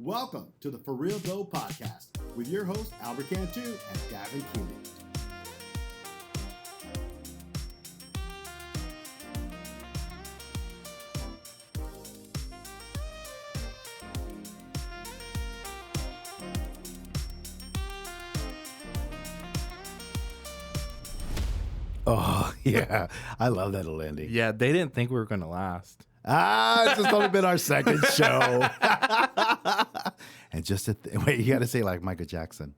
Welcome to the For Real Though podcast with your host, Albert Cantu and Davin Keeley. Oh, yeah. I love that little ending. Yeah, they didn't think we were going to last. It's just only been our second show. And just to wait, you got to say like Michael Jackson.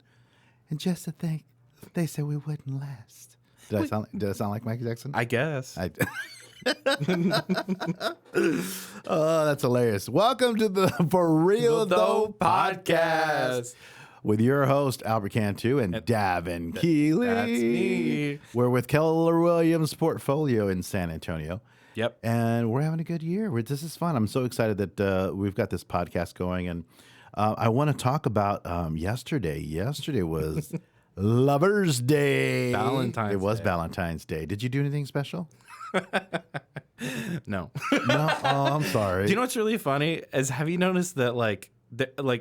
And just to think, they said we wouldn't last. Did I sound like Michael Jackson? I guess. Oh, that's hilarious. Welcome to the For Real Though podcast with your host, Albert Cantu and Davin Keeley. That's me. We're with Keller Williams Portfolio in San Antonio. Yep. And we're having a good year. This is fun. I'm so excited that we've got this podcast going. And I want to talk about yesterday. Yesterday was Lover's Day. Valentine's It was Day. Valentine's Day. Did you do anything special? No. No? Oh, I'm sorry. Do you know what's really funny is have you noticed that like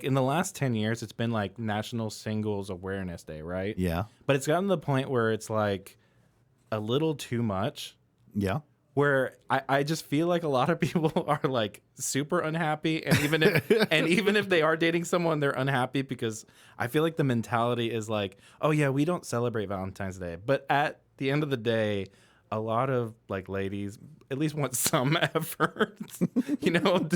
in the last 10 years, it's been like National Singles Awareness Day, right? Yeah. But it's gotten to the point where it's like a little too much. Yeah. Where I just feel like a lot of people are like super unhappy, and even if they are dating someone, they're unhappy because I feel like the mentality is like, oh yeah, we don't celebrate Valentine's Day, but at the end of the day, a lot of like ladies at least want some effort. You know,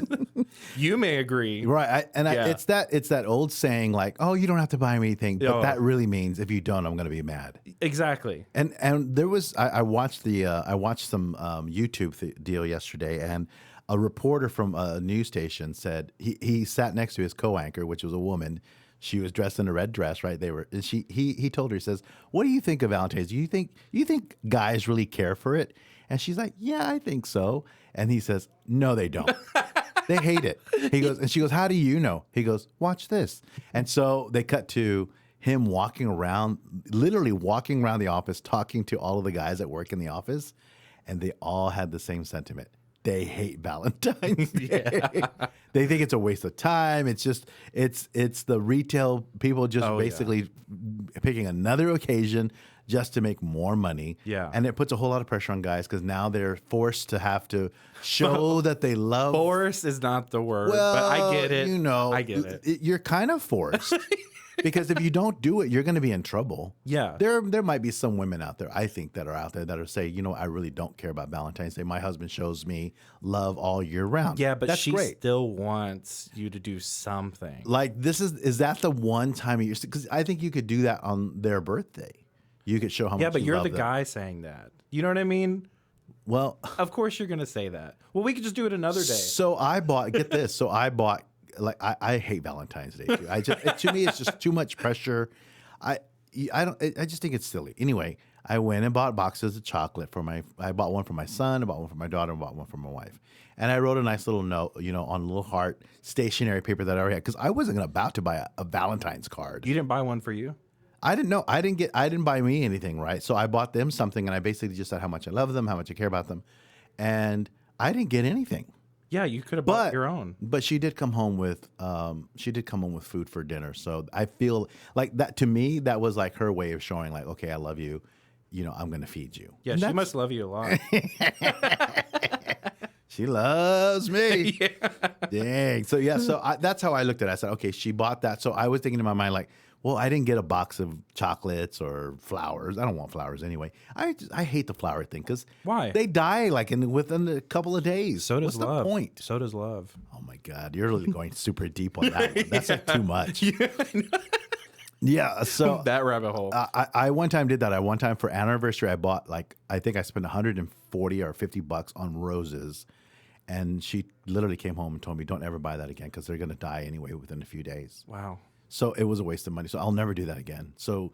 you may agree, Right. It's that old saying like, oh, you don't have to buy me anything, but that really means if you don't, I'm going to be mad. Exactly. And there was I watched some YouTube deal yesterday, and a reporter from a news station said he sat next to his co-anchor, which was a woman. She was dressed in a red dress, right? He told her, he says, "What do you think of Valentine's? Do you think guys really care for it?" And she's like, "Yeah, I think so." And he says, "No, they don't. They hate it." She goes, "How do you know?" He goes, "Watch this." And so they cut to him literally walking around the office, talking to all of the guys that work in the office, and they all had the same sentiment. They hate Valentine's Day. They think it's a waste of time. It's the retail people just basically picking another occasion just to make more money. Yeah. And it puts a whole lot of pressure on guys because now they're forced to have to show that they love. Force is not the word, Well, but I get it. You know, I get it. You're kind of forced. Because if you don't do it, you're going to be in trouble. Yeah. There might be some women out there, I think, that are out there that are saying, you know, I really don't care about Valentine's Day. My husband shows me love all year round. Yeah, but that's she great. still wants you to do something. Like, is that the one time of year? Because I think you could do that on their birthday. You could show how much you love them. Yeah, but you're the guy saying that. You know what I mean? Well, of course you're going to say that. Well, we could just do it another day. So I bought, get this. So I bought, like, I hate Valentine's Day. To me, it's just too much pressure. I just think it's silly. Anyway, I went and bought boxes of chocolate I bought one for my son, I bought one for my daughter, and bought one for my wife. And I wrote a nice little note, you know, on a little heart stationery paper that I already had, because I wasn't about to buy a Valentine's card. You didn't buy one for you? I didn't know. I didn't buy me anything, right? So I bought them something, and I basically just said how much I love them, how much I care about them. And I didn't get anything. Yeah, you could have bought your own. But she did come home with food for dinner. So I feel like that, to me, that was like her way of showing like, okay, I love you. You know, I'm going to feed you. Yeah, she must love you a lot. She loves me. Yeah. Dang. So yeah, that's how I looked at it. I said, okay, she bought that. So I was thinking in my mind like, well, I didn't get a box of chocolates or flowers. I don't want flowers anyway. I hate the flower thing because why? They die like within a couple of days. So does What's love. the point? So does love. Oh my God, you're really going super deep on that one. That's like too much. Yeah. Yeah. So that rabbit hole. I one time did that. I one time for anniversary, I bought I think I spent $140 or $50 on roses. And she literally came home and told me, don't ever buy that again because they're going to die anyway within a few days. Wow. So it was a waste of money. So I'll never do that again. So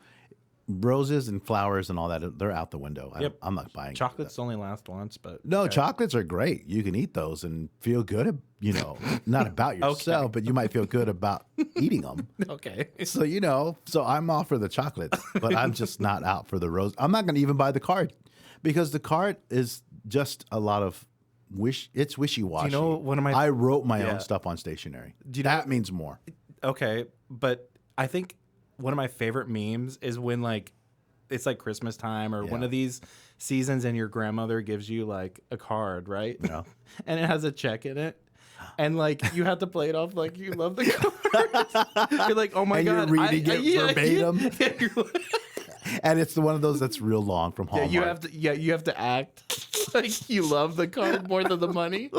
roses and flowers and all that, they're out the window. Yep. I'm not buying Chocolates only last once, but no, okay. Chocolates are great. You can eat those and feel good, you know, not about yourself, Okay. but you might feel good about eating them. Okay. So, you know, I'm all for the chocolates, but I'm just not out for the rose. I'm not going to even buy the card because the card is just a lot of it's wishy-washy. Do you know one of my... I wrote my own stuff on stationery. That means more. Okay, but I think one of my favorite memes is when like it's like Christmas time or one Yeah. of these seasons and your grandmother gives you like a card, right? Yeah. And it has a check in it. And like you have to play it off like you love the card. You're like, oh my And you're god, reading it verbatim? Yeah, you're like, And it's one of those that's real long from Hallmark. you have to act like you love the card more than the money.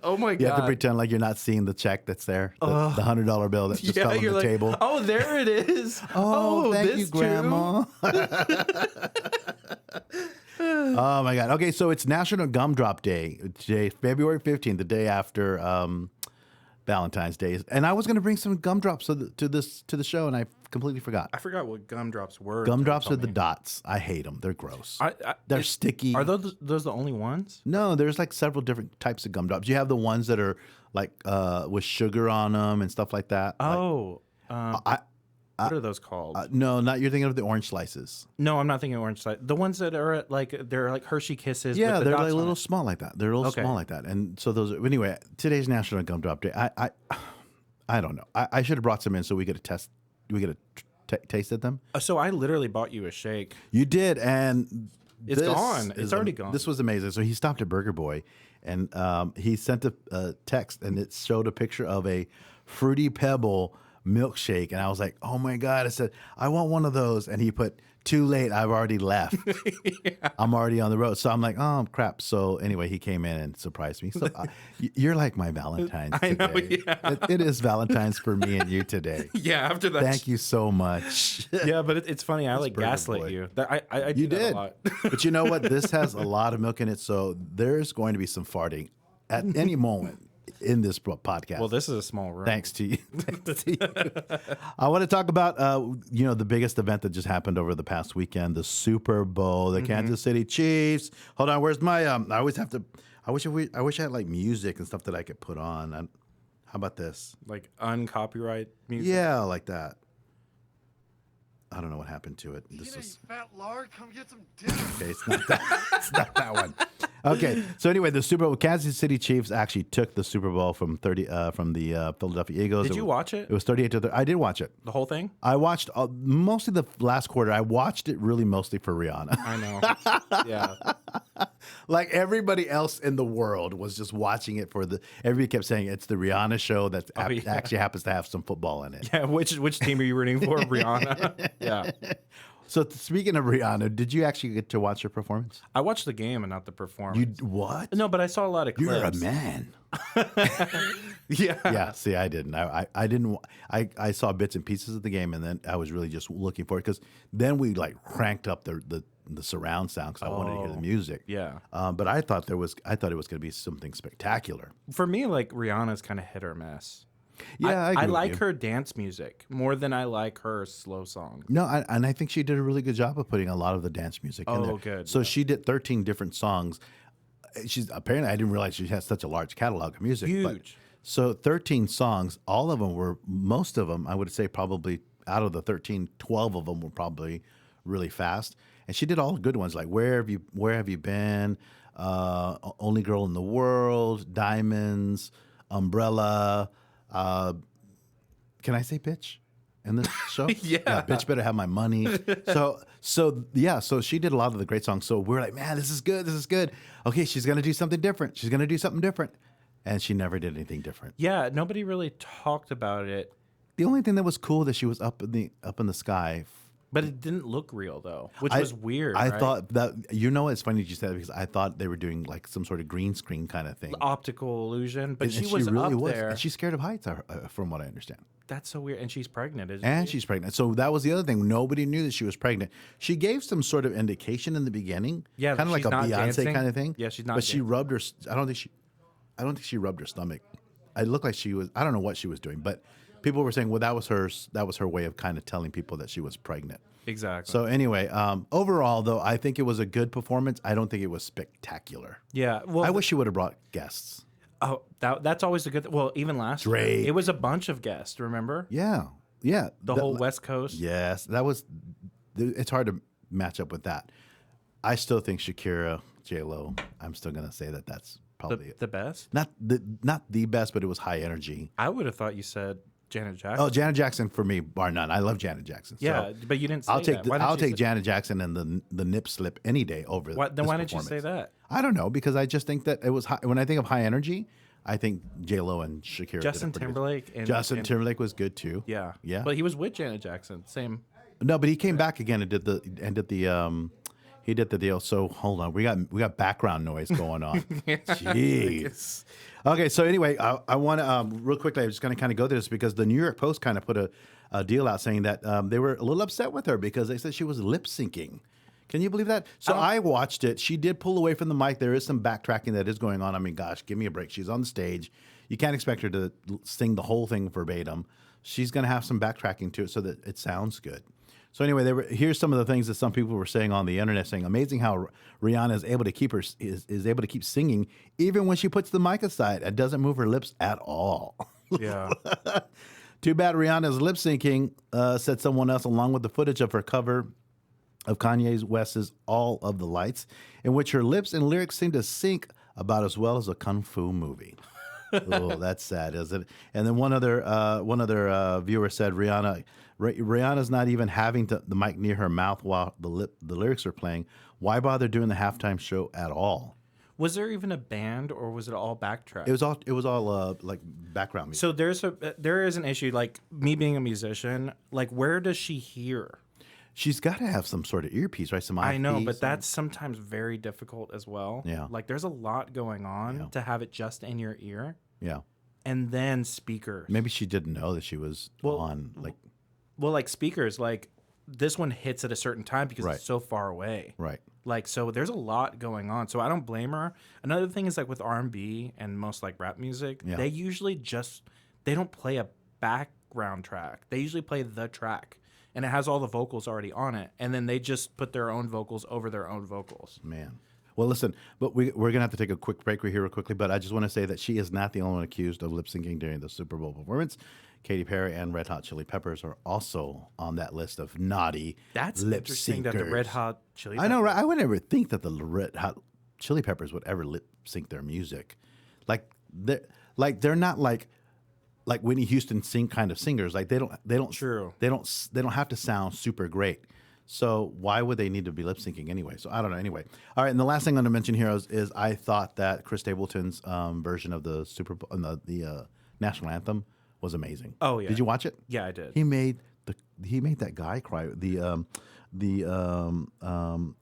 Oh my god. You have to pretend like you're not seeing the check that's there, the $100 bill that just fell on you're the like, table. oh, there it is. Oh, thank this you, too? Grandma. Oh my God. Okay, so it's National Gumdrop Day. Today, February 15th, the day after Valentine's Day, and I was going to bring some gumdrops to the show, and I completely forgot. I forgot what gumdrops were. Gumdrops until are you the told me. dots. I hate them. They're gross. They're It's- sticky. Are those the only ones? No, there's like several different types of gumdrops. You have the ones that are like with sugar on them and stuff like that. Oh, I what are those called? no, not you're thinking of the orange slices. No, I'm not thinking orange slice. The ones that are they're like Hershey Kisses. Yeah, with the they're dots like a on little it. small like that. They're a little Okay. small like that. And so those are, anyway, today's National Gumdrop Day. I don't know. I should have brought some in so we could test. We could have tasted them. So I literally bought you a shake. You did, and It's this gone. It's is already gone. This was amazing. So he stopped at Burger Boy, and he sent a text, and it showed a picture of a Fruity Pebble milkshake, and I was like, "Oh my God!" I said, "I want one of those," and he put, "Too late. I've already left. I'm already on the road." So I'm like, "Oh crap!" So anyway, he came in and surprised me. So you're like my Valentine's I know, today. yeah. It is Valentine's for me and you today. Yeah, after that. Thank you so much. Yeah, but it's funny. I like Burger gaslit Boy. you. I do You that did. a lot. But you know what? This has a lot of milk in it, so there's going to be some farting at any moment in this podcast. Well, this is a small room. Thanks to you. Thanks to you. I want to talk about the biggest event that just happened over the past weekend, the Super Bowl, the Kansas City Chiefs. Hold on, where's my I always have to I wish I had like music and stuff that I could put on. How about this? Like uncopyright music. Yeah, like that. I don't know what happened to it. This is Fat lard, come get some dinner. okay. It's not that. It's not that one. Okay. So anyway, the Super Bowl, Kansas City Chiefs actually took the Super Bowl from the Philadelphia Eagles. Did you watch it? It was 38-30. I did watch it. The whole thing? I watched mostly the last quarter. I watched it really mostly for Rihanna. I know. Yeah. Like everybody else in the world was just watching it everybody kept saying it's the Rihanna show that yeah. actually happens to have some football in it. Yeah. Which team are you rooting for? Rihanna. Yeah. So speaking of Rihanna, did you actually get to watch her performance? I watched the game and not the performance. What? No, but I saw a lot of clips. You're a man. Yeah. Yeah, see, I didn't. I didn't. I saw bits and pieces of the game, and then I was really just looking for it because then we like cranked up the surround sound because I wanted to hear the music. Yeah. But I thought it was going to be something spectacular. For me, like Rihanna's kind of hit or miss. Yeah, I agree with like you. her dance music more than I like her slow songs. No, and I think she did a really good job of putting a lot of the dance music in there. Oh, good, So yeah. she did 13 different songs. She's apparently I didn't realize she has such a large catalog of music. but- Huge. so 13 songs, all of them most of them, I would say probably out of the 13, 12 of them were probably really fast. And she did all the good ones like Where Have You Been, Only Girl in the World, Diamonds, Umbrella. Can I say bitch in this show? Yeah. Bitch better have my money. So she did a lot of the great songs. So we're like, man, this is good. Okay, she's gonna do something different. And she never did anything different. Yeah, nobody really talked about it, The only thing that was cool that she was up in the sky. but it didn't look real though, which was weird. I right? thought that it's funny that you said that because I thought they were doing like some sort of green screen kind of thing. optical illusion, but And she was really up there. And she's scared of heights, from what I understand. That's so weird. And she's pregnant, isn't And she? she's pregnant. So that was the other thing. Nobody knew that she was pregnant. She gave some sort of indication in the beginning. Yeah, kind of like she's a not Beyonce dancing. kind of thing. Yeah, she's not But she dancing. rubbed her. I don't think she rubbed her stomach. It looked like she was. I don't know what she was doing, but people were saying, well, that was her way of kind of telling people that she was pregnant. Exactly. So anyway, overall though, I think it was a good performance. I don't think it was spectacular. yeah, well, I wish she would have brought guests. oh, that's always a good. Well, even last year, Drake. it was a bunch of guests. Remember Yeah. the whole West Coast? Yes, that was. It's hard to match up with that. I still think Shakira, J-Lo. I'm still gonna say that's probably the best. not the best, but it was high energy. I would have thought you said Janet Jackson. Oh, Janet Jackson for me, bar none. I love Janet Jackson. Yeah, So but you didn't say I'll take that. Why didn't I'll you take say- Janet Jackson and the nip slip any day over. Then this why didn't you say performance. that? I don't know, because I just think that it was high, when I think of high energy, I think J-Lo and Shakira. did Justin it pretty good. Timberlake. Justin Timberlake was good too. Yeah. Yeah. But he was with Janet Jackson. Same. No, but he came back again and did the he did the deal. So hold on, we got background noise going on. Jeez. Okay, so anyway, I want to real quickly. I'm just going to kind of go through this because the New York Post kind of put a deal out saying that they were a little upset with her because they said she was lip syncing. Can you believe that? So I watched it. She did pull away from the mic. There is some backtracking that is going on. I mean, gosh, give me a break. She's on the stage. You can't expect her to sing the whole thing verbatim. She's going to have some backtracking to it so that it sounds good. So anyway, here's some of the things that some people were saying on the internet, saying amazing how Rihanna is able to keep singing even when she puts the mic aside and doesn't move her lips at all. Yeah. Too bad Rihanna's lip syncing, said someone else, along with the footage of her cover of Kanye West's "All of the Lights," in which her lips and lyrics seem to sync about as well as a kung fu movie. Oh, that's sad, isn't it? And then one other viewer said Rihanna's not even having the mic near her mouth while the lyrics are playing. Why bother doing the halftime show at all? Was there even a band, or was it all backtrack? It was all like background music. So there is an issue. Like me being a musician, like where does she hear? She's got to have some sort of earpiece, right? Some I know, eyepiece but that's sometimes very difficult as well. Yeah. Like there's a lot going on to have it just in your ear, yeah. and then speakers. Maybe she didn't know that she was on like Well, like speakers, like this one hits at a certain time because Right. it's so far away. right. Like, so there's a lot going on. So I don't blame her. Another thing is like with R&B and most like rap music, Yeah. they usually they don't play a background track. They usually play the track, and it has all the vocals already on it. And then they just put their own vocals over their own vocals. Man. Well, listen, but we're going to have to take a quick break here real quickly, but I just want to say that she is not the only one accused of lip syncing during the Super Bowl performance. Katy Perry and Red Hot Chili Peppers are also on that list of naughty That's lip interesting that the syncers. Red Hot Chili Peppers. I know, right? I would never think that the Red Hot Chili Peppers would ever lip sync their music. They're not like Whitney Houston kind of singers. Like they don't True. They don't have to sound super great. So why would they need to be lip syncing anyway? So I don't know. Anyway, all right. And the last thing I'm going to mention here is I thought that Chris Stapleton's version of the Super Bowl, the national anthem was amazing. Oh, yeah. Did you watch it? Yeah, I did. He made that guy cry. The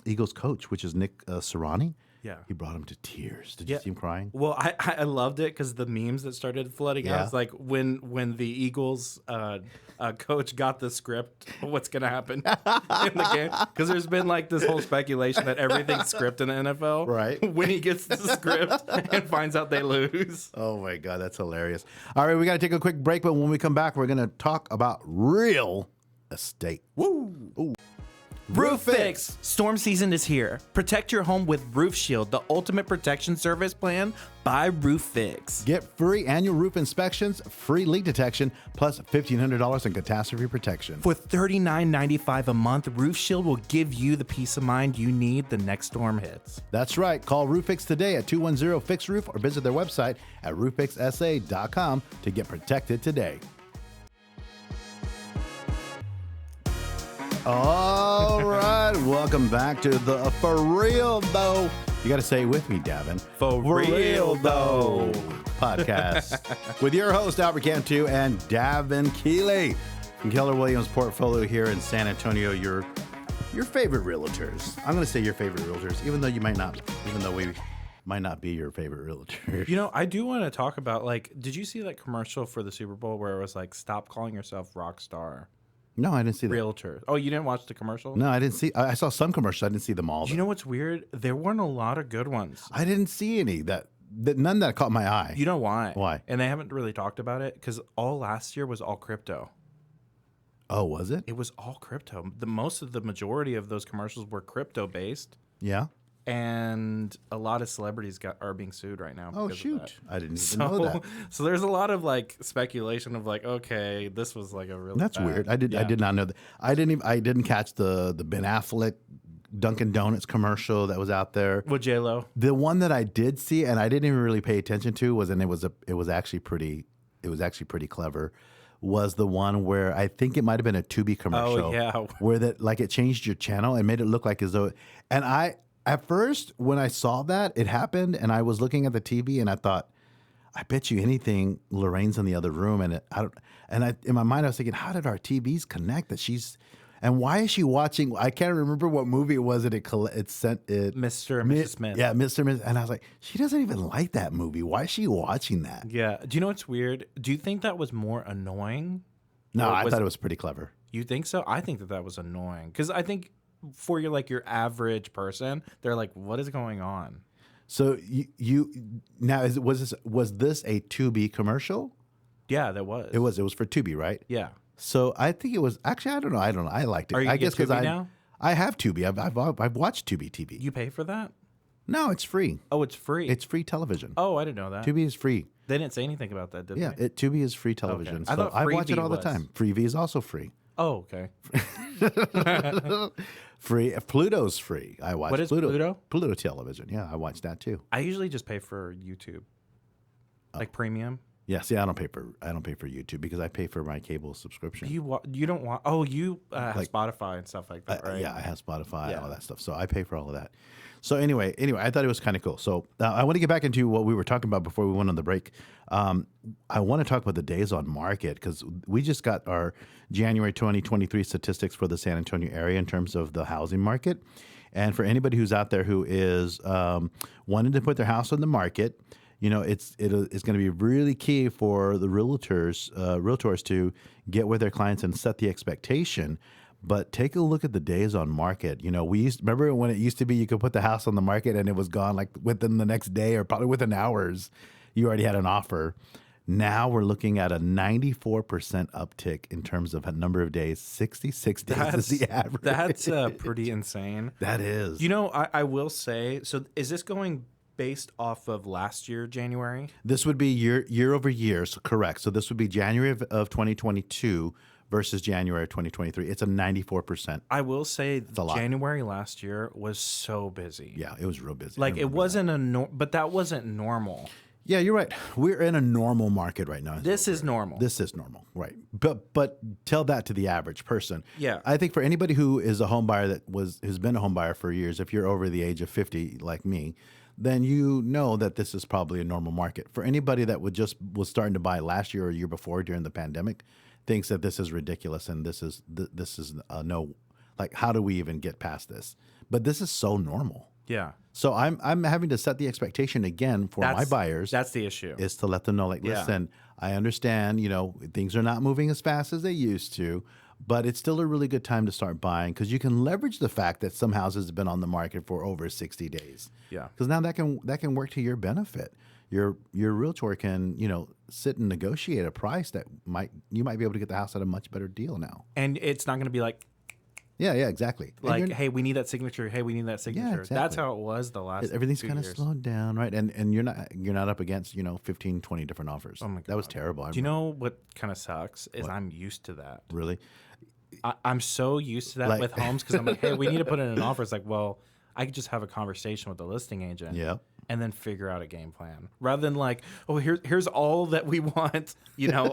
Eagles coach, which is Nick Sirianni. Yeah. He brought him to tears. Did you see him crying? Well, I loved it because the memes that started flooding out. Yeah. It's like when the Eagles coach got the script, what's going to happen in the game? Because there's been like this whole speculation that everything's script in the NFL. Right. When he gets the script and finds out they lose. Oh my God, that's hilarious. All right, we got to take a quick break, but when we come back, we're going to talk about real estate. Woo! Ooh. Roof Fix! Storm season is here. Protect your home with Roof Shield, the ultimate protection service plan by Roof Fix. Get free annual roof inspections, free leak detection, plus $1,500 in catastrophe protection. For $39.95 a month, Roof Shield will give you the peace of mind you need the next storm hits. That's right. Call Roof Fix today at 210-FIX-ROOF or visit their website at rooffixsa.com to get protected today. All right, welcome back to the For Real Though. You got to say it with me, Davin. For Real Though podcast with your host Albert Cantu and Davin Keeley from Keller Williams Portfolio here in San Antonio. Your favorite realtors. I'm going to say your favorite realtors, even though we might not be your favorite realtor. You know, I do want to talk about, like, did you see that commercial for the Super Bowl where it was like, stop calling yourself rock star? No, I didn't see that. Realtor. Oh, you didn't watch the commercial? No, I didn't see. I saw some commercials. I didn't see them all. You know what's weird? There weren't a lot of good ones. I didn't see any none that caught my eye. You know why? Why? And they haven't really talked about it because all last year was all crypto. Oh, was it? It was all crypto. The majority of those commercials were crypto based, Yeah. and a lot of celebrities are being sued right now. Oh, because of shoot. that. I didn't even know that. So there's a lot of like speculation of like, okay, this was like a really That's bad- weird. I did Yeah. not know that. I didn't catch the Ben Affleck Dunkin' Donuts commercial that was out there. with J-Lo. The one that I did see and I didn't even really pay attention to was, and it was actually pretty clever, was the one where I think it might have been a Tubi commercial. Oh, yeah. Where that like it changed your channel and made it look like as though. And I at first when I saw that it happened, and I was looking at the TV and I thought, I bet you anything Lorraine's in the other room, and in my mind I was thinking, how did our TVs connect that she's. And why is she watching? I can't remember what movie it was that it sent it. Mr. and Mrs. Smith. Yeah, Mr. and Mrs. And I was like, she doesn't even like that movie. Why is she watching that? Yeah. Do you know what's weird? Do you think that was more annoying? No, Or I thought it was pretty clever. You think so? I think that was annoying because I think for your average person, they're like, what is going on? So you now was this a Tubi commercial? Yeah, that was. It was for Tubi, right? Yeah. So I think it was actually I don't know. I liked it. Are you I guess because now? I have Tubi. I've watched Tubi TV. You pay for that? No, it's free. Oh, it's free. It's free television. Oh, I didn't know that. Tubi is free. They didn't say anything about that, did Yeah, they? Tubi is free television. I So thought I watch it Freevee all the was. time. Freevee is also free. Oh, okay. Free. Pluto's free. I watch. What is Pluto? Pluto television. Yeah, I watch that too. I usually just pay for YouTube, like premium. Yeah. See, I don't pay for YouTube because I pay for my cable subscription. You don't want? Oh, you have Like- Spotify and stuff like that, right? Yeah, I have Spotify and Yeah. all that stuff. So I pay for all of that. So anyway, I thought it was kind of cool. So I want to get back into what we were talking about before we went on the break. I want to talk about the days on market because we just got our January 2023 statistics for the San Antonio area in terms of the housing market. And for anybody who's out there who is wanting to put their house on the market, it's going to be really key for the realtors to get with their clients and set the expectation. But take a look at the days on market. Remember when it used to be you could put the house on the market and it was gone like within the next day or probably within hours. You already had an offer. Now we're looking at a 94% uptick in terms of a number of days. 66 days is the average. That's pretty insane. That is. I will say, so is this going based off of last year, January? This would be year over year. So correct. So this would be January of 2022 versus January of 2023. It's a 94%. I will say a lot. January last year was so busy. Yeah, it was real busy. Like it wasn't but that wasn't normal. Yeah, you're right. We're in a normal market right now. This is normal. This is normal, right? But tell that to the average person. Yeah. I think for anybody who is a home buyer who's been a home buyer for years, if you're over the age of 50 like me, then you know that this is probably a normal market. For anybody that was starting to buy last year or year before during the pandemic, thinks that this is ridiculous and this is no, like how do we even get past this? But this is so normal. Yeah. So I'm having to set the expectation again for my buyers. That's the issue. Is to let them know, like, Yeah. listen, I understand, things are not moving as fast as they used to, but it's still a really good time to start buying because you can leverage the fact that some houses have been on the market for over 60 days. Yeah. Because now that can work to your benefit. Your realtor can, sit and negotiate a price that you might be able to get the house at a much better deal now. And it's not going to be like, Yeah, exactly. hey, we need that signature. Hey, we need that signature. exactly. That's how it was the last Everything's 2 kind of years. slowed down, right? And you're not up against 15, 20 different offers. Oh my That was God. terrible. Do you know what kind of sucks is I'm used to that. Really? I'm so used to that Like- with homes because I'm like, hey, we need to put in an offer. It's like, well, I could just have a conversation with the listing agent. Yeah. And then figure out a game plan rather than like, oh, here's all that we want,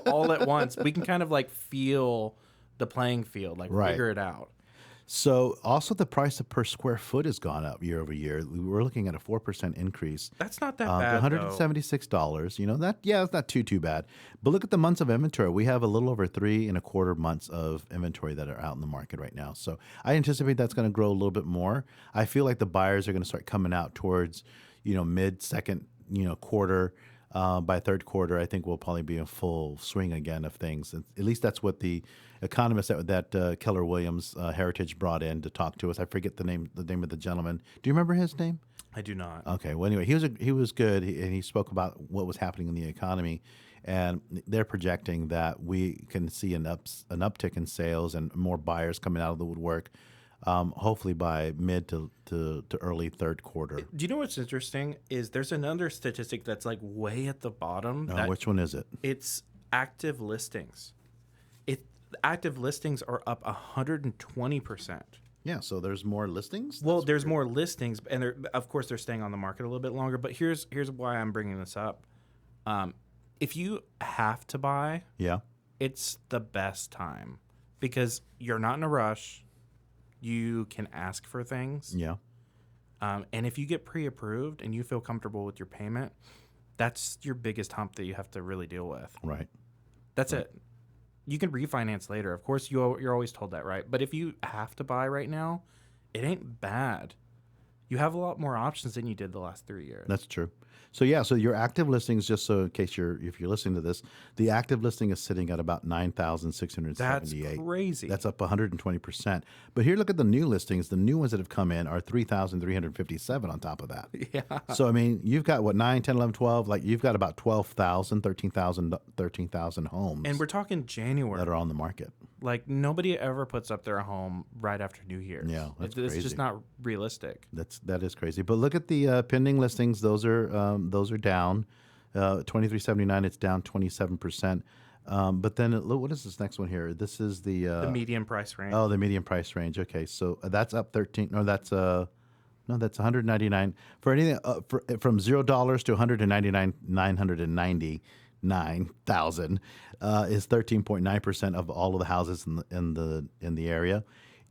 all at once. We can kind of like feel the playing field, like Right. figure it out. So also the price per square foot has gone up year over year. We're looking at a 4% increase. That's not that To bad. $176. It's not too bad. But look at the months of inventory. We have a little over 3.25 months of inventory that are out in the market right now. So I anticipate that's going to grow a little bit more. I feel like the buyers are going to start coming out towards, mid second, quarter. By third quarter, I think we'll probably be in full swing again of things. At least that's what the economist that Keller Williams Heritage brought in to talk to us. I forget the name of the gentleman. Do you remember his name? I do not. Okay. Well, anyway, he was good, and he spoke about what was happening in the economy, and they're projecting that we can see an uptick in sales and more buyers coming out of the woodwork. Hopefully by mid to early third quarter. Do you know what's interesting is there's another statistic that's like way at the bottom. Which one is it? It's active listings. Active listings are up 120%. Yeah, so there's more listings? Well, there's more listings, and of course they're staying on the market a little bit longer. But here's why I'm bringing this up. If you have to buy, Yeah. it's the best time because you're not in a rush. You can ask for things. Yeah. And if you get pre-approved and you feel comfortable with your payment, that's your biggest hump that you have to really deal with. Right. That's it. You can refinance later. Of course, you're always told that, right? But if you have to buy right now, it ain't bad. You have a lot more options than you did the last 3 years. That's true. So yeah, so your active listings, just so in case if you're listening to this, the active listing is sitting at about 9,678. That's crazy. That's up 120%. But here, look at the new listings. The new ones that have come in are 3,357 on top of that. Yeah. So I mean, you've got what 9, 10, 11, 12. Like you've got about 12,000, 13,000 homes. And we're talking January. that are on the market. Like nobody ever puts up their home right after New Year's. Yeah, that's It's crazy. just not realistic. That is crazy. But look at the pending listings; those are down. 2379, it's down 27%. But then what is this next one here? This is the median price range. the median price range. Okay, so that's up 13. No, that's 199 for anything from $0 to 199,999,000 is 13.9% of all of the houses in the area.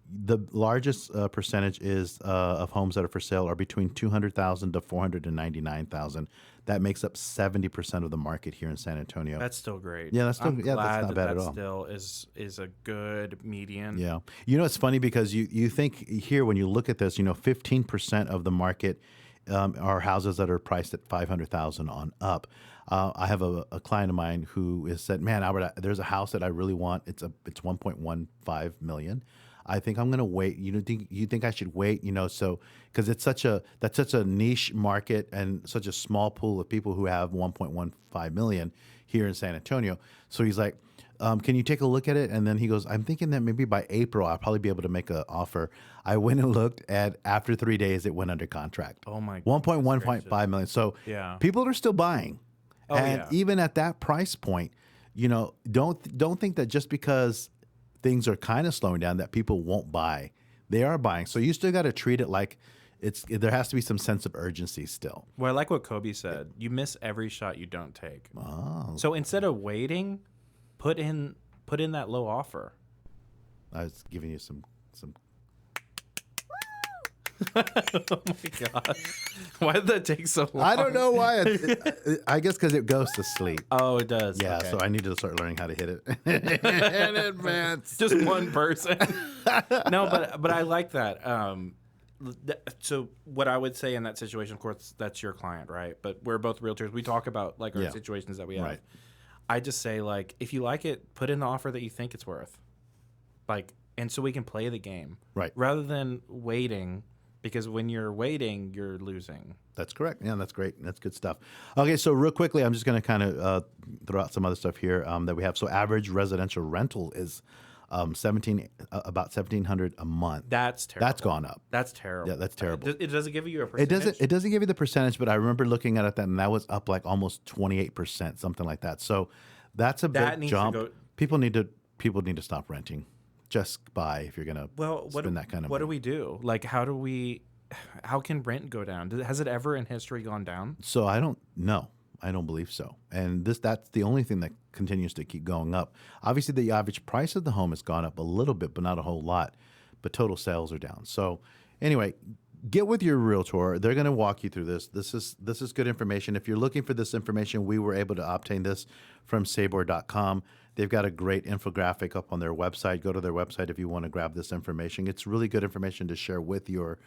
The largest percentage is of homes that are for sale are between 200,000 to 499,000. That makes up 70% of the market here in San Antonio. That's still great. Yeah, that's still- I'm yeah, that's glad not bad at that all. Still is a good median. Yeah. You know, it's funny because you think here when you look at this, 15% of the market are houses that are priced at 500,000 on up. I have a client of mine who has said, "Man, Albert, there's a house that I really want. It's 1.15 million. I think I'm going to wait. You think I should wait? So because that's such a niche market and such a small pool of people who have 1.15 million here in San Antonio. So he's like, can you take a look at it? And then he goes, I'm thinking that maybe by April I'll probably be able to make an offer. I went and looked, and after 3 days it went under contract. Oh my 1.1.5 million. So Yeah. people are still buying. Oh, and yeah. even at that price point, don't think that just because things are kind of slowing down that people won't buy. They are buying. So you still got to treat it like there has to be some sense of urgency still. Well, I like what Kobe said. You miss every shot you don't take. Oh, So instead of waiting, put in that low offer. I was giving you some. Oh my gosh. Why did that take so long? I don't know why. I guess because it goes to sleep. Oh, it does. Yeah, Okay. so I need to start learning how to hit it in advance. Just one person. No, but I like that. So what I would say in that situation, of course, that's your client, right? But we're both realtors. We talk about like our Yeah. situations that we have. Right. I just say like, if you like it, put in the offer that you think it's worth. Like, and so we can play the game. Right. Rather than waiting, because when you're waiting, you're losing. That's correct. Yeah, that's great. That's good stuff. Okay, so real quickly, I'm just going to kind of throw out some other stuff here that we have. So average residential rental is about $1,700 a month. That's terrible. That's gone up. That's terrible. Yeah, that's terrible. It doesn't give you a It percentage. doesn't give you the percentage, but I remember looking at it and that was up like almost 28%, something like that. So that's a That big needs to jump. go- People need to stop renting. Just buy if you're going to spend that kind of what do money. we do? Like, how can rent go down? Has it ever in history gone down? So I don't know. I don't believe so. And that's the only thing that continues to keep going up. Obviously, the average price of the home has gone up a little bit, but not a whole lot. But total sales are down. So anyway, get with your realtor. They're going to walk you through this. This is good information. If you're looking for this information, we were able to obtain this from sabor.com. They've got a great infographic up on their website. Go to their website if you want to grab this information. It's really good information to share with your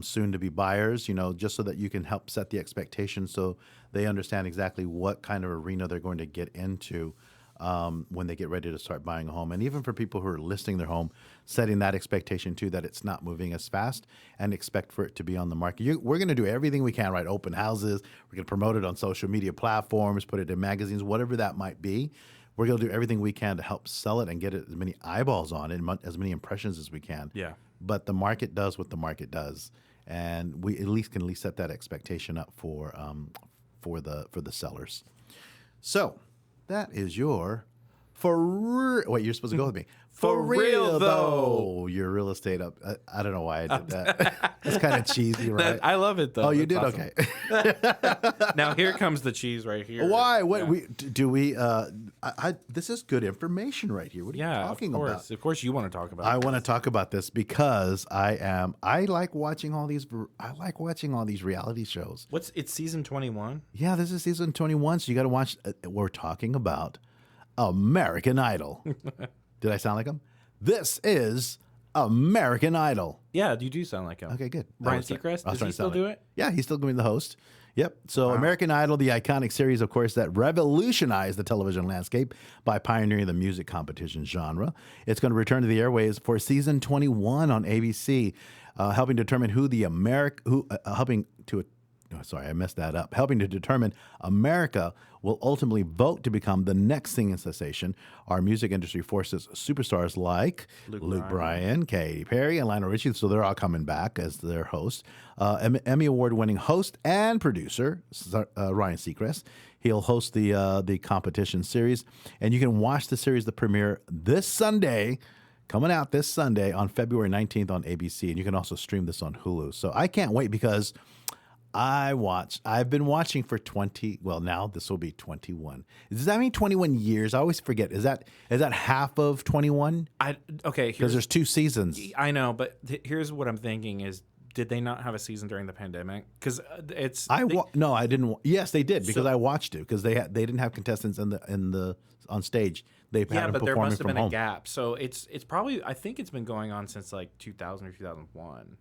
soon-to-be buyers, just so that you can help set the expectations so they understand exactly what kind of arena they're going to get into when they get ready to start buying a home. And even for people who are listing their home, setting that expectation too, that it's not moving as fast and expect for it to be on the market. We're going to do everything we can, right? Open houses. We're going to promote it on social media platforms, put it in magazines, whatever that might be. We're going to do everything we can to help sell it and get it as many eyeballs on it, as many impressions as we can. Yeah. But the market does what the market does, and we can at least set that expectation up for the sellers. So that is your wait, you're supposed to go with me. For real, though. Your real estate up. I don't know why I did that. It's kind of cheesy, right? I love it though. Oh, you That's did? awesome. Okay. Now here comes the cheese right here. Why? What Yeah. we do? We this is good information right here. What are you Yeah, talking of course. about? Of course, you want to talk about. I it. want to talk about this because I like watching all these reality shows. It's season 21? Yeah, this is season 21, so you got to watch. We're talking about American Idol. Did I sound like him? This is American Idol. Yeah, you do sound like him. Okay, good. Brian Seacrest, does he still do it? Yeah, he's still doing the host. Yep. So American Idol, the iconic series, of course, that revolutionized the television landscape by pioneering the music competition genre. It's going to return to the airways for season 21 on ABC, helping determine helping to determine America will ultimately vote to become the next singing sensation. Our music industry forces superstars like Luke Bryan, Katy Perry, and Lionel Richie, so they're all coming back as their hosts. Emmy Award-winning host and producer Ryan Seacrest. He'll host the competition series, and you can watch the series, the premiere this Sunday. Coming out this Sunday on February 19th on ABC, and you can also stream this on Hulu. So I can't wait because I've been watching for 20, well, now this will be 21. Does that mean 21 years? I always forget. Is that half of 21? Okay, Because there's 2 seasons. I know, but here's what I'm thinking is, did they not have a season during the pandemic? Because No, I didn't. Yes, they did because I watched it because they didn't have contestants on stage. They've had them but there performing must have from been home. a gap. So it's probably, I think it's been going on since like 2000 or 2001.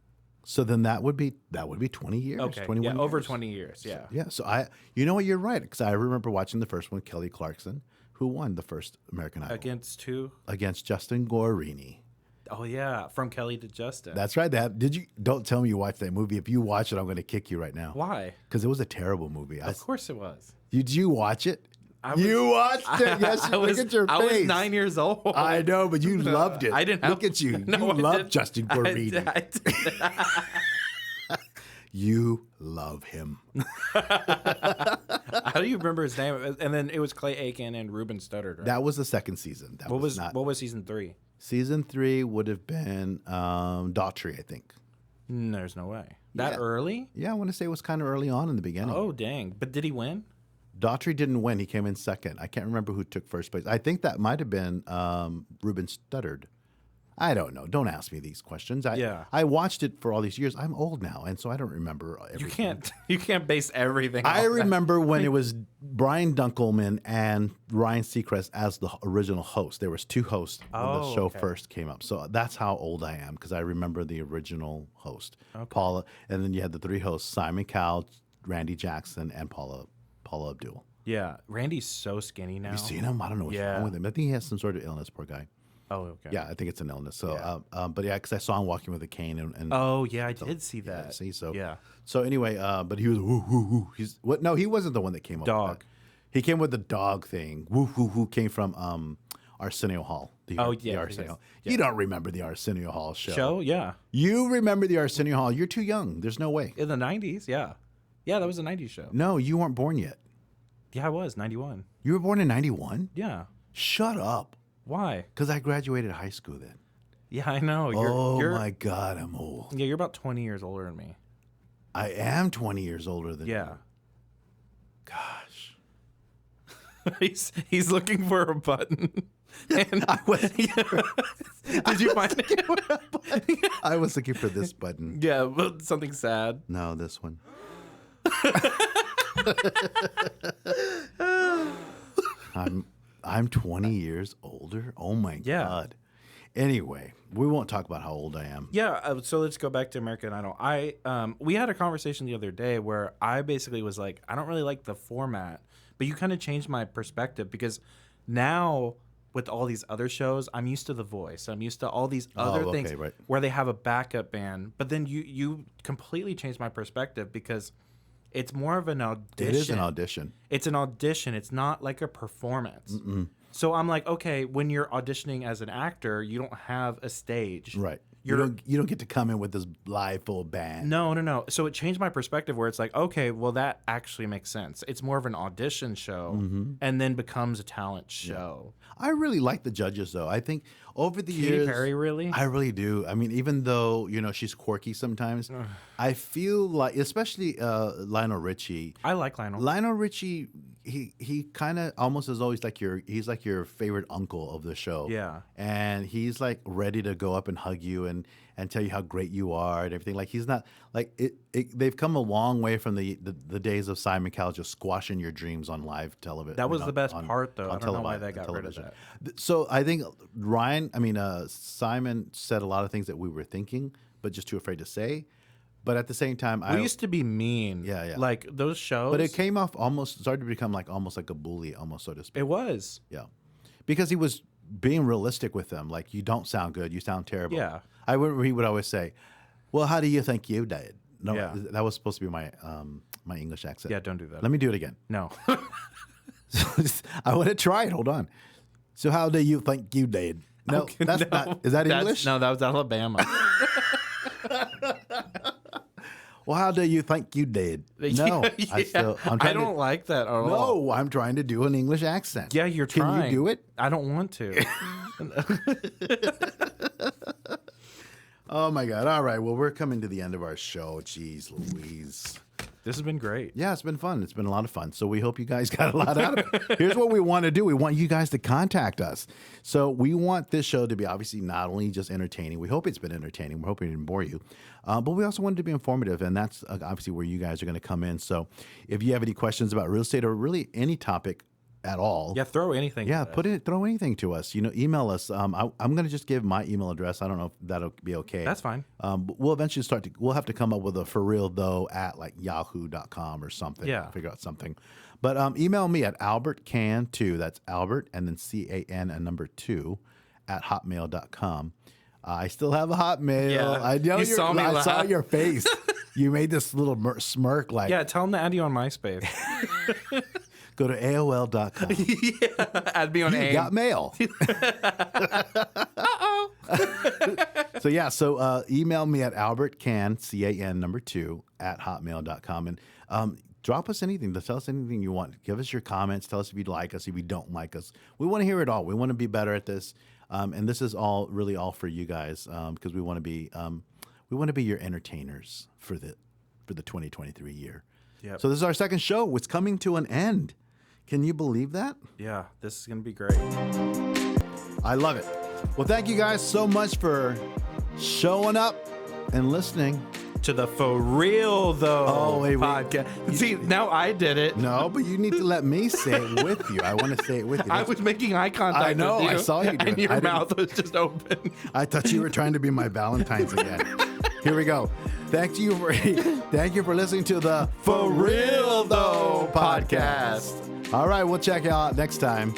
So then that would be 20 years. Okay, 21 yeah, over years. 20 years. Yeah. Yeah. So you know what? You're right because I remember watching the first one, Kelly Clarkson, who won the first American Idol Against Justin Guarini. Oh yeah, from Kelly to Justin. That's right. Don't tell me you watched that movie. If you watch it, I'm going to kick you right now. Why? Because it was a terrible movie. Of course it was. Did you watch it? You watched it. Yes. Look at your face. I was 9 years old. I know, but you loved it. I didn't look at you. No, You I love didn't. Justin Guarini. I did. You love him. How do you remember his name? And then it was Clay Aiken and Ruben Studdard. Right? That was the second season. What was season 3? Season 3 would have been Daughtry, I think. There's no way. That Yeah. early? Yeah, I want to say it was kind of early on in the beginning. Oh dang! But did he win? Daughtry didn't win. He came in second. I can't remember who took first place. I think that might have been Ruben Studdard. I don't know. Don't ask me these questions. I watched it for all these years. I'm old now, and so I don't remember everything. You can't base everything. I off remember when it was Brian Dunkelman and Ryan Seacrest as the original host. There was 2 hosts when the show first came up. So that's how old I am because I remember the original host, Paula, and then you had the 3 hosts: Simon Cowell, Randy Jackson, and Paula Abdul. Yeah, Randy's so skinny now. Have you seen him? I don't know what's wrong with him. I think he has some sort of illness. Poor guy. Oh, okay. Yeah, I think it's an illness. So, but yeah, because I saw him walking with a cane and Oh, yeah, I did see that. yeah, see, so Yeah. So anyway, but he was woo woo woo. He's what? No, he wasn't the one that came up. Dog. With that. He came with the dog thing. Woo woo woo came from Arsenio Hall. The Arsenio. Yeah. You don't remember the Arsenio Hall show? Show? Yeah. You remember the Arsenio Hall? You're too young. There's no way. In the 90s, yeah. Yeah, that was a 90s show. No, you weren't born yet. Yeah, I was, 91. You were born in '91. Yeah. Shut up. Why? Because I graduated high school then. Yeah, I know. Oh my God, I'm old. Yeah, you're about 20 years older than me. I am 20 years older than you. Yeah. Gosh. He's looking for a button. And I was, did you find it? I was looking for this button. Yeah, but something sad. No, this one. I'm 20 years older. Oh my God. Anyway, we won't talk about how old I am. Yeah, so let's go back to American Idol. We had a conversation the other day where I basically was like, I don't really like the format, but you kind of changed my perspective because now with all these other shows, I'm used to The Voice. I'm used to all these other things where they have a backup band. But then you completely changed my perspective because it's more of an audition. It is an audition. It's an audition. It's not like a performance. So I'm like, okay, when you're auditioning as an actor, you don't have a stage. Right. You don't get to come in with this live full band. No. So it changed my perspective where it's like, okay, well, that actually makes sense. It's more of an audition show and then becomes a talent show. I really like the judges, though. I think over the Katy years... Perry, really? I really do. I mean, even though, she's quirky sometimes, I feel like, especially Lionel Richie... I like Lionel. Lionel Richie, he kind of almost is always like he's like your favorite uncle of the show. Yeah. And he's like ready to go up and hug you and tell you how great you are and everything. Like he's not like they've come a long way from the days of Simon Cowell just squashing your dreams on live television. That was the best part, though. I don't know why they got rid of that. So I think Simon said a lot of things that we were thinking, but just too afraid to say. But at the same time, we used to be mean. Yeah. Like those shows. But it came off started to become almost like a bully, almost, so to speak. It was. Yeah. Because he was being realistic with them. Like, you don't sound good. You sound terrible. Yeah. He would always say, well, how do you think you did? No, Yeah. that was supposed to be my my English accent. Yeah, don't do that. Let me do it again. No. I want to try it. Hold on. So how do you think you did? No, Okay, that's not. Is that English? No, that was Alabama. Well, how do you think you did? No, Yeah. I don't like that at all. No, I'm trying to do an English accent. Yeah, you're Can trying. you do it? I don't want to. Oh my God! All right, well, we're coming to the end of our show. Jeez, Louise. This has been great. Yeah, it's been fun. It's been a lot of fun. So we hope you guys got a lot out of it. Here's what we want to do. We want you guys to contact us. So we want this show to be obviously not only just entertaining. We hope it's been entertaining. We're hoping it didn't bore you. But we also want it to be informative. And that's obviously where you guys are going to come in. So if you have any questions about real estate or really any topic at all. Yeah, throw anything. Yeah, at us. throw anything to us. Email us. I'm going to just give my email address. I don't know if that'll be okay. That's fine. But we'll eventually we'll have to come up with a for real though at like yahoo.com or something. Yeah. Figure out something. But email me at albertcan2, that's Albert, and then CAN and number 2 at hotmail.com. I still have a Hotmail. Yeah, I know you saw me I laugh. saw your face. You made this little smirk like. Yeah, tell them to add you on MySpace. Go to AOL.com. Yeah, add me on You AIM. got mail. So yeah, email me at albertcan, CAN number 2 at hotmail.com and drop us anything. Tell us anything you want. Give us your comments. Tell us if you like us, if you don't like us. We want to hear it all. We want to be better at this, and this is all for you guys because we want to be your entertainers for the 2023 year. Yep. So this is our second show. It's coming to an end. Can you believe that? Yeah, this is going to be great. I love it. Well, thank you guys so much for showing up and listening. To the For Real Though podcast. podcast. See, now I did it. No, but you need to let me say it with you. I want to say it with you. I was making eye contact. I know, with you, I saw you do and it. your I didn't- mouth was just open. I thought you were trying to be my Valentines again. Here we go. Thank you for listening to the For Real Though podcast. All right, we'll check you out next time.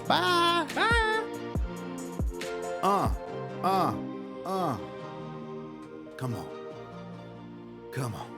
Bye. Bye. Come on. Come on.